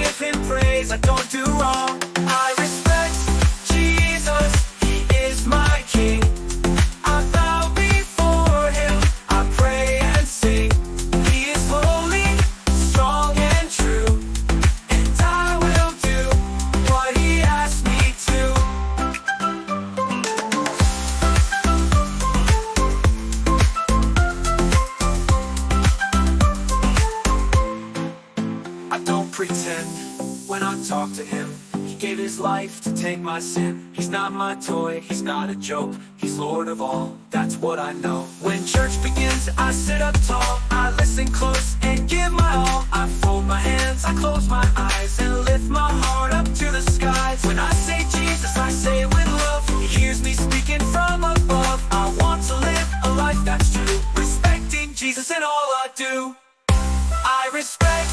give him praise. I don't do wrong. I respect Jesus, he is my king. I bow before him, I pray and sing. He is holy, strong and true, and I will do what he asks me to. I don't pretend when I talk to him. He gave his life to take my sin. He's not my toy, he's not a joke. He's Lord of all, that's what I know. When church begins, I sit up tall. I listen close and give my all. I fold my hands, I close my eyes, and lift my heart up to the skies. When I say Jesus, I say it with love. He hears me speaking from above. I want to live a life that's true, respecting Jesus in all I do. I respect